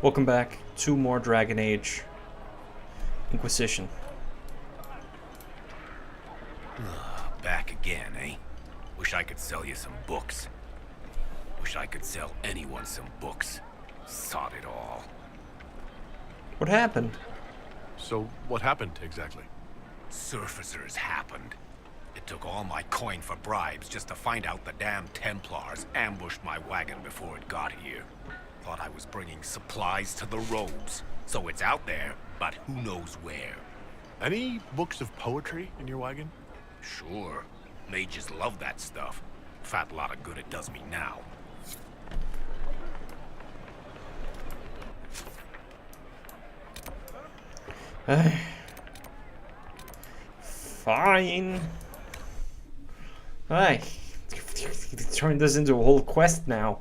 Welcome back to more Dragon Age Inquisition. Back again, eh? Wish I could sell you some books. Wish I could sell anyone some books. Sod it all. What happened? So, what happened exactly? Surfacers happened. It took all my coin for bribes just to find out the damn Templars ambushed my wagon before it got here. Thought I was bringing supplies to the robes. So it's out there, but who knows where. Any books of poetry in your wagon? Sure. Mages love that stuff. Fat lot of good it does me now. Fine. Hey, turn this into a whole quest now.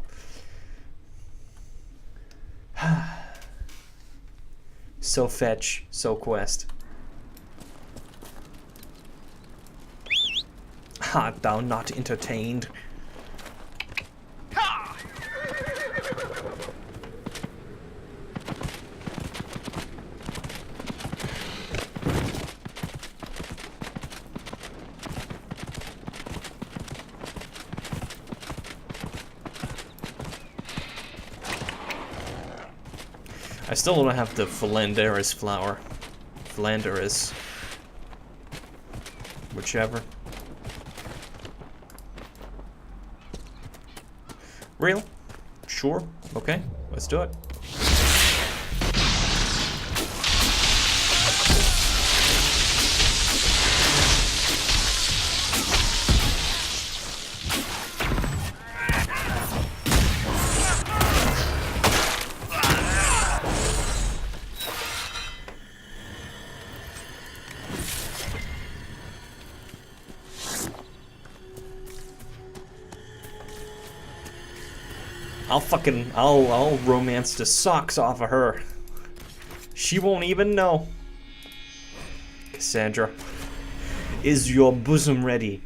So fetch, so quest. Art thou not entertained? I still don't have the Philanderis flower. Philanderis. Whichever. Real? Sure. Okay. Let's do it. I'll romance the socks off of her. She won't even know. Cassandra, is your bosom ready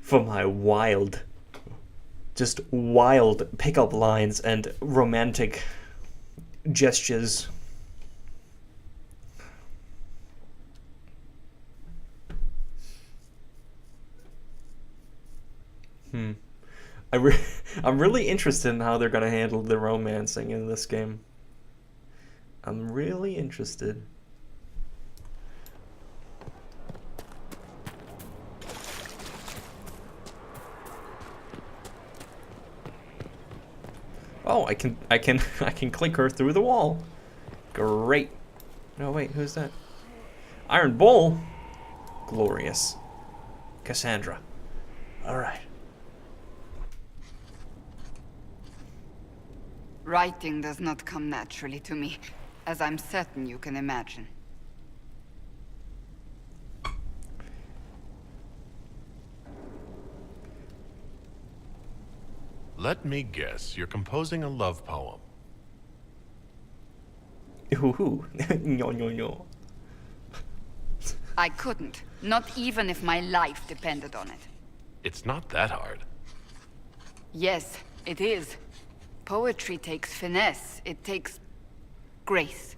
for my wild, just wild pickup lines and romantic gestures? I'm really interested in how they're going to handle the romancing in this game. I'm really interested. Oh, I can click her through the wall. Great. No, wait, who's that? Iron Bull? Glorious. Cassandra. All right. Writing does not come naturally to me, as I'm certain you can imagine. Let me guess, you're composing a love poem. Ooh. No. I couldn't, not even if my life depended on it. It's not that hard. Yes, it is. Poetry takes finesse, it takes grace.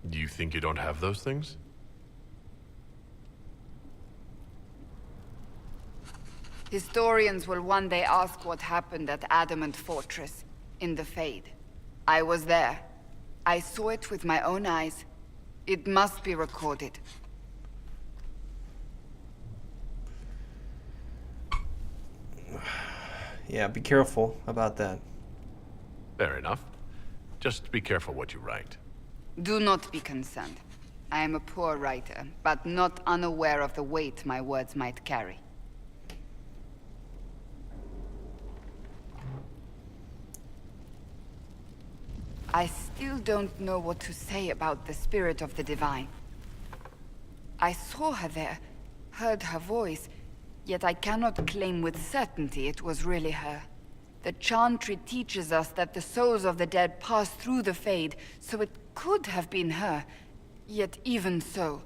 Do you think you don't have those things? Historians will one day ask what happened at Adamant Fortress, in the Fade. I was there. I saw it with my own eyes. It must be recorded. Yeah, be careful about that. Fair enough. Just be careful what you write. Do not be concerned. I am a poor writer, but not unaware of the weight my words might carry. I still don't know what to say about the spirit of the divine. I saw her there, heard her voice, yet I cannot claim with certainty it was really her. The Chantry teaches us that the souls of the dead pass through the Fade, so it could have been her. Yet even so...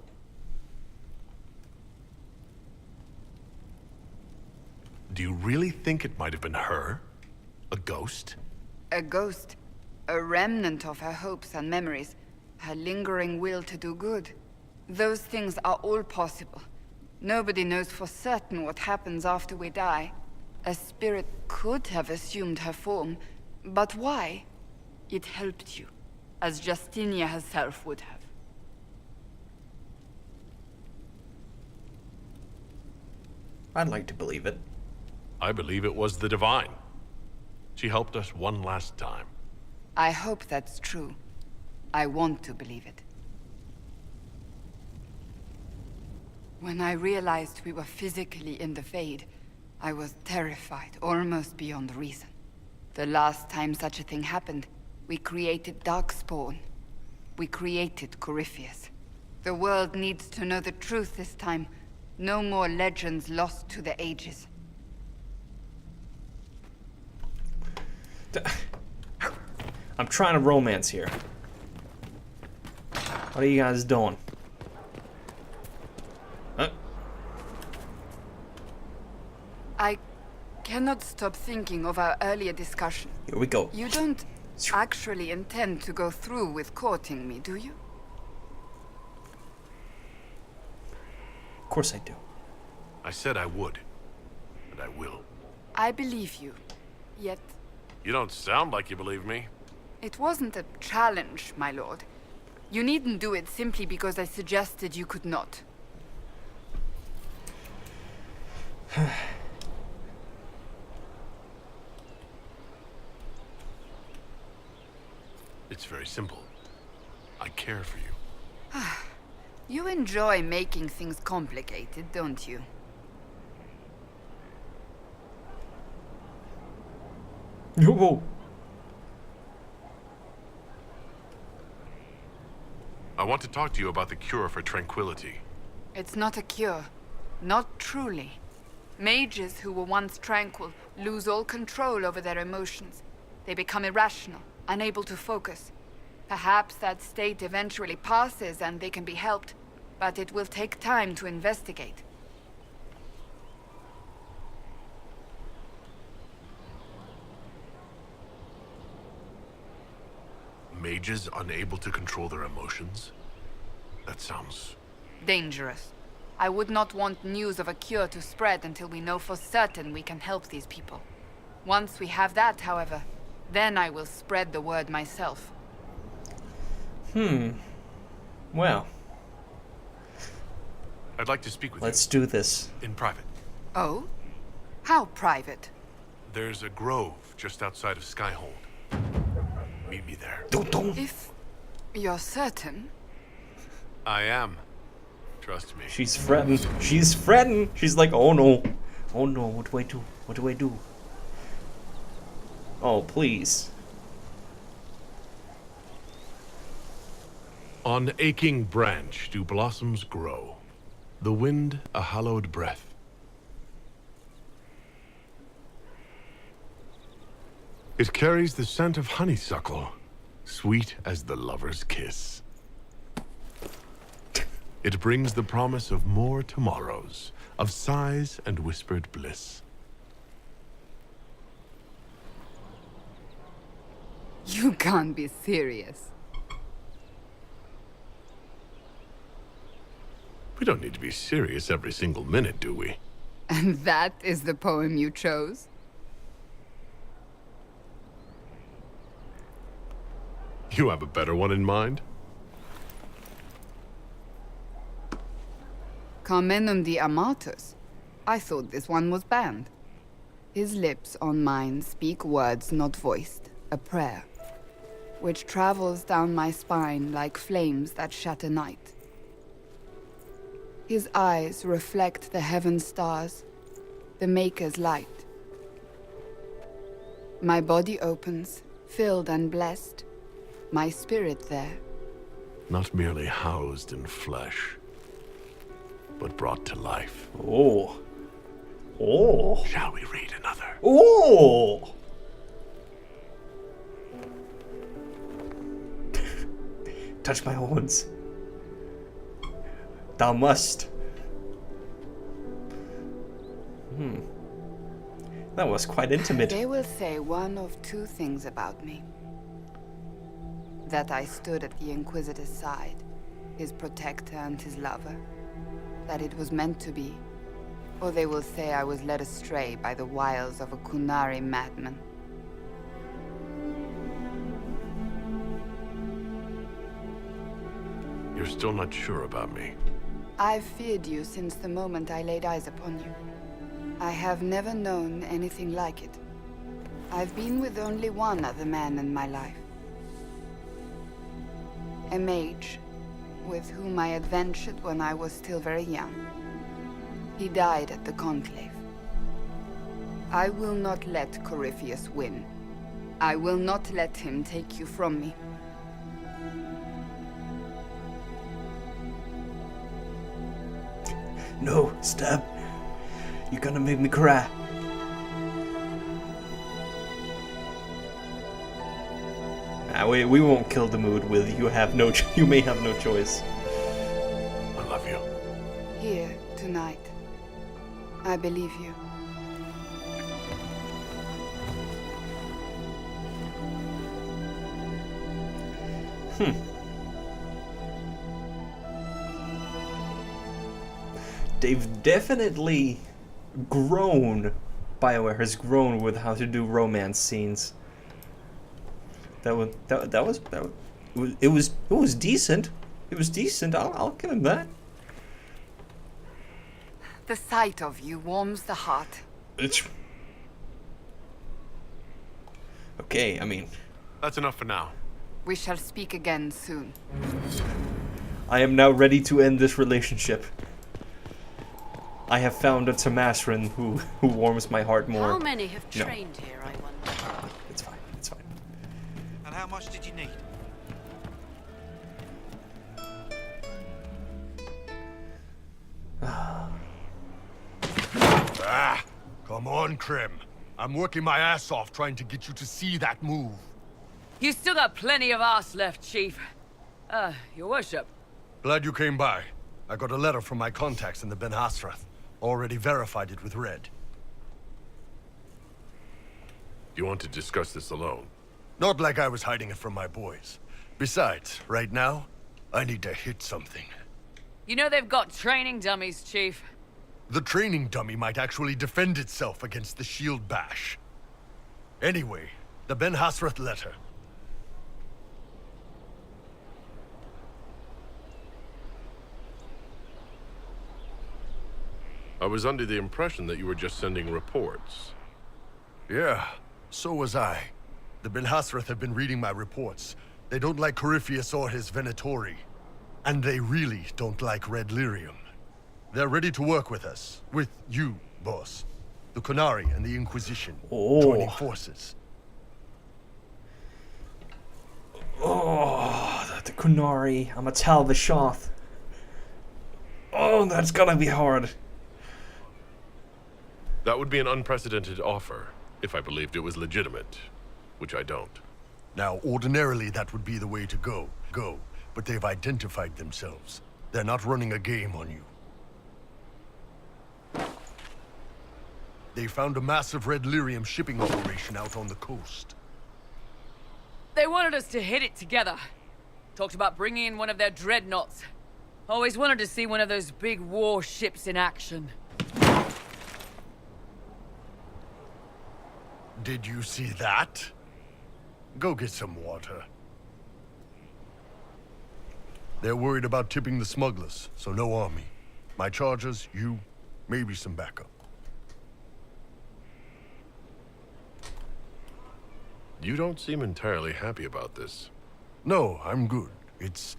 Do you really think it might have been her? A ghost? A ghost? A remnant of her hopes and memories, her lingering will to do good. Those things are all possible. Nobody knows for certain what happens after we die. A spirit could have assumed her form, but why? It helped you, as Justinia herself would have. I'd like to believe it. I believe it was the Divine. She helped us one last time. I hope that's true. I want to believe it. When I realized we were physically in the Fade, I was terrified, almost beyond reason. The last time such a thing happened, we created Darkspawn. We created Corypheus. The world needs to know the truth this time. No more legends lost to the ages. I'm trying to romance here. What are you guys doing? Huh? I cannot stop thinking of our earlier discussion. Here we go. You don't actually intend to go through with courting me, do you? Of course I do. I said I would, and I will. I believe you. Yet, You don't sound like you believe me. it wasn't a challenge, my lord. You needn't do it simply because I suggested you could not. It's very simple. I care for you. You enjoy making things complicated, don't you? Whoa. I want to talk to you about the cure for tranquility. It's not a cure. Not truly. Mages who were once tranquil lose all control over their emotions. They become irrational, unable to focus. Perhaps that state eventually passes and they can be helped, but it will take time to investigate. Mages unable to control their emotions? That sounds... Dangerous. I would not want news of a cure to spread until we know for certain we can help these people. Once we have that, however, then I will spread the word myself. Well, I'd like to speak with let's do this. you in private. Oh? How private? There's a grove just outside of Skyhold. Meet me there. Don't. If you're certain... I am. Trust me. She's fretting. She's fretting. She's like, oh no. Oh no, what do I do? What do I do? Oh, please. On aching branch do blossoms grow, the wind a hallowed breath. It carries the scent of honeysuckle, sweet as the lover's kiss. It brings the promise of more tomorrows, of sighs and whispered bliss. You can't be serious. We don't need to be serious every single minute, do we? And that is the poem you chose? You have a better one in mind? Carmenum de Amatus. I thought this one was banned. His lips on mine speak words not voiced, a prayer, which travels down my spine like flames that shatter night. His eyes reflect the heaven stars, the Maker's light. My body opens, filled and blessed, my spirit there. Not merely housed in flesh, but brought to life. Oh. Oh. Shall we read another? Oh. Touch my horns. Thou must. That was quite intimate. They will say one of two things about me. That I stood at the Inquisitor's side, his protector and his lover. That it was meant to be. Or they will say I was led astray by the wiles of a Kunari madman. You're still not sure about me. I've feared you since the moment I laid eyes upon you. I have never known anything like it. I've been with only one other man in my life. A mage, with whom I adventured when I was still very young. He died at the Conclave. I will not let Corypheus win. I will not let him take you from me. No, Stab. You're gonna make me cry. Nah, we won't kill the mood, Will. You have no. You may have no choice. I love you. Here, tonight. I believe you. They've definitely grown. BioWare has grown with how to do romance scenes. It was decent. It was decent. I'll give him that. The sight of you warms the heart. It's okay. I mean, That's enough for now. We shall speak again soon. I am now ready to end this relationship. I have found a Tamasrin who warms my heart more. How many have No. trained here, I wonder? It's fine. It's fine. And how much did you need? Ah, come on, Krim. I'm working my ass off trying to get you to see that move. You still got plenty of arse left, Chief. Your worship. Glad you came by. I got a letter from my contacts in the Ben Hasrath. Already verified it with Red. You want to discuss this alone? Not like I was hiding it from my boys. Besides, right now, I need to hit something. You know they've got training dummies, Chief. The training dummy might actually defend itself against the shield bash. Anyway, the Ben Hasrath letter. I was under the impression that you were just sending reports. Yeah, so was I. The Ben Hasrath have been reading my reports. They don't like Corypheus or his Venatori. And they really don't like Red Lyrium. They're ready to work with us. With you, boss. The Kunari and the Inquisition. Oh. Joining forces. Oh, the Kunari. I'm a Tal Vishoth. Oh, that's gonna be hard. That would be an unprecedented offer, if I believed it was legitimate, which I don't. Now, ordinarily that would be the way to go. But they've identified themselves. They're not running a game on you. They found a massive Red Lyrium shipping operation out on the coast. They wanted us to hit it together. Talked about bringing in one of their dreadnoughts. Always wanted to see one of those big war ships in action. Did you see that? Go get some water. They're worried about tipping the smugglers, so no army. My chargers, you, maybe some backup. You don't seem entirely happy about this. No, I'm good. It's,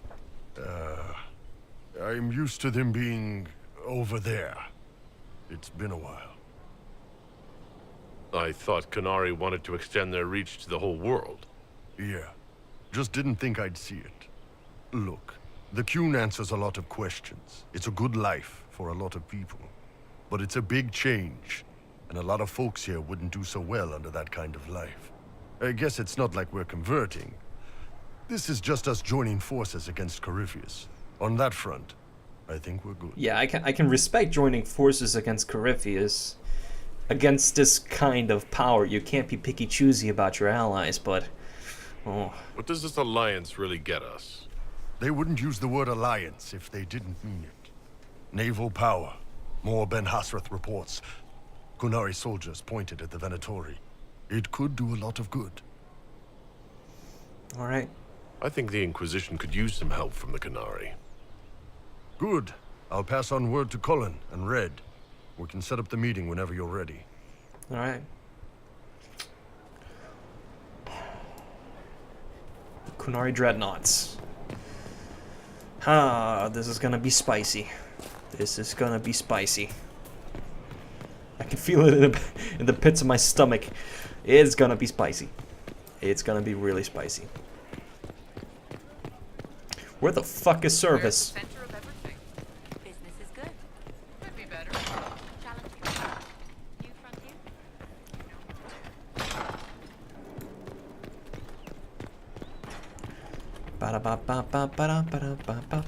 I'm used to them being over there. It's been a while. I thought Kunari wanted to extend their reach to the whole world. Yeah, just didn't think I'd see it. Look, the Qun answers a lot of questions. It's a good life for a lot of people. But it's a big change, and a lot of folks here wouldn't do so well under that kind of life. I guess it's not like we're converting. This is just us joining forces against Corypheus. On that front, I think we're good. Yeah, I can respect joining forces against Corypheus. Against this kind of power, you can't be picky choosy about your allies, but Oh, What does this alliance really get us? They wouldn't use the word alliance if they didn't mean it. Naval power. More Ben Hasrath reports. Kunari soldiers pointed at the Venatori. It could do a lot of good. all right. I think the Inquisition could use some help from the Canary. Good. I'll pass on word to Cullen and Red. We can set up the meeting whenever you're ready. All right. Kunari dreadnoughts. Ah, this is gonna be spicy. This is gonna be spicy. I can feel it in the pits of my stomach. It's gonna be spicy. It's gonna be really spicy. Where the fuck is service? Center of everything. Business is good. Could be better. Challenging. New frontier? Ba-da-ba-ba-ba-ba-da-ba-da-ba-ba-ba.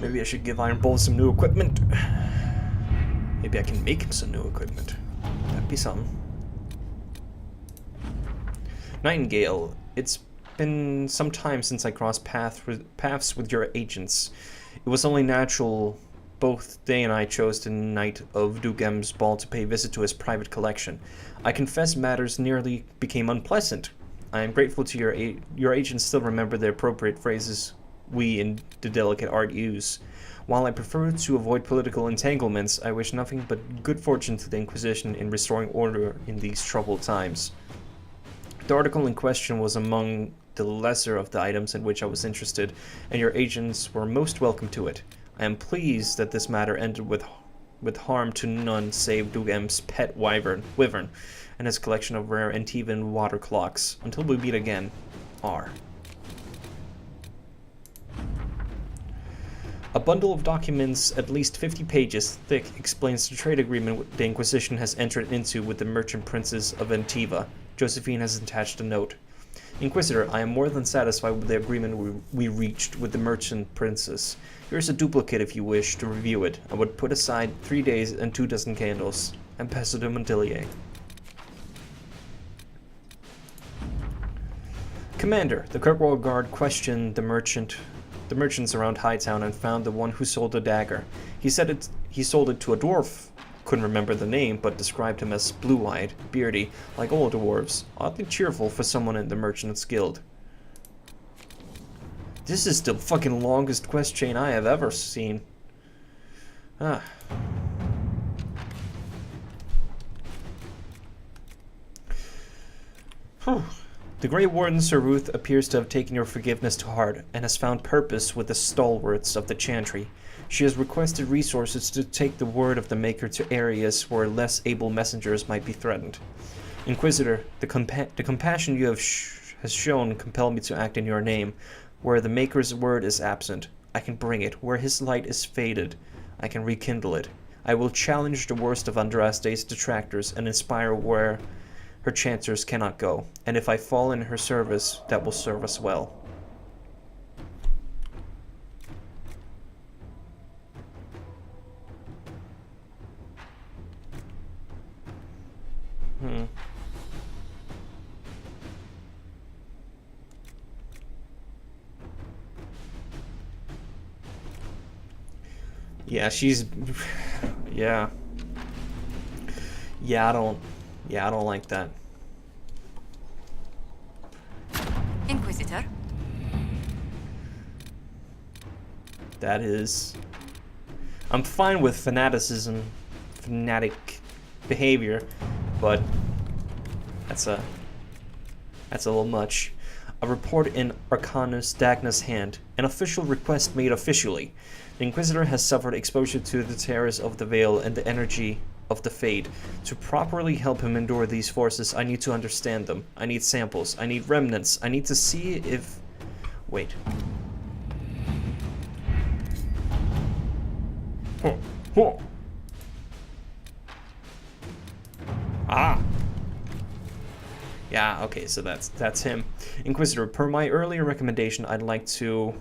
Maybe I should give Iron Bull some new equipment. Maybe I can make him some new equipment. That'd be something. Nightingale, it's been some time since I crossed paths with your agents. It was only natural both they and I chose the night of Dugem's ball to pay visit to his private collection. I confess matters nearly became unpleasant. I am grateful to your agents still remember the appropriate phrases we in the delicate art use. While I prefer to avoid political entanglements, I wish nothing but good fortune to the Inquisition in restoring order in these troubled times. The article in question was among the lesser of the items in which I was interested, and your agents were most welcome to it. I am pleased that this matter ended with harm to none save Dugem's pet wyvern and his collection of rare Antivan water clocks. Until we meet again, R. A bundle of documents at least 50 pages thick explains the trade agreement the Inquisition has entered into with the merchant princes of Antiva. Josephine has attached a note. Inquisitor, I am more than satisfied with the agreement we reached with the merchant princes. Here's a duplicate if you wish to review it. I would put aside 3 days and 2 dozen candles. Ambassador Montelier. Commander, the Kirkwall Guard questioned the merchants around Hightown and found the one who sold the dagger. He said he sold it to a dwarf. Couldn't remember the name, but described him as blue-eyed, beardy, like all dwarves. Oddly cheerful for someone in the Merchants Guild. This is the fucking longest quest chain I have ever seen. Ah. Whew. The Grey Warden Sir Ruth appears to have taken your forgiveness to heart and has found purpose with the stalwarts of the Chantry. She has requested resources to take the word of the Maker to areas where less able messengers might be threatened. Inquisitor, the compassion you have has shown compel me to act in your name. Where the Maker's word is absent, I can bring it. Where his light is faded, I can rekindle it. I will challenge the worst of Andraste's detractors and inspire where her chancers cannot go. And if I fall in her service, that will serve us well. Yeah, she's... Yeah. I don't like that. Inquisitor. That is... I'm fine with fanatic behavior, but that's a little much. A report in Arcanus Dagna's hand. An official request made officially. The Inquisitor has suffered exposure to the terrors of the Veil and the energy of the Fade. To properly help him endure these forces, I need to understand them. I need samples. I need remnants. I need to see if... Wait. Ah! Yeah, okay, so that's him. Inquisitor, per my earlier recommendation, I'd like to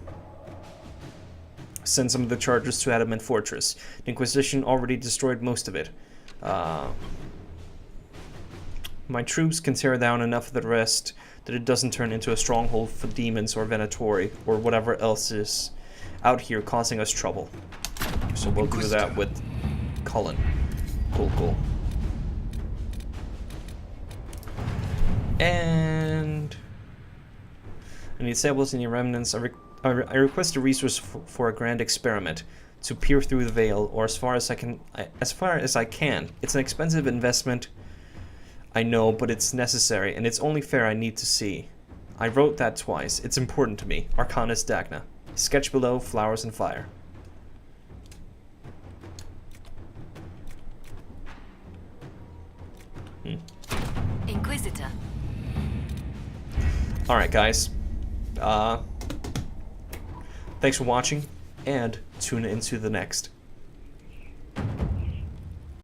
send some of the chargers to Adamant Fortress. The Inquisition already destroyed most of it. My troops can tear down enough of the rest that it doesn't turn into a stronghold for demons or Venatori or whatever else is out here causing us trouble. So we'll do that with Cullen. Cool. And any disables, any remnants. I request a resource for a grand experiment to peer through the veil, or as far as I can. It's an expensive investment, I know, but it's necessary, and it's only fair I need to see. I wrote that twice. It's important to me. Arcanus Dagna. Sketch below, flowers and fire. Inquisitor. Alright, guys. Thanks for watching, and tune into the next.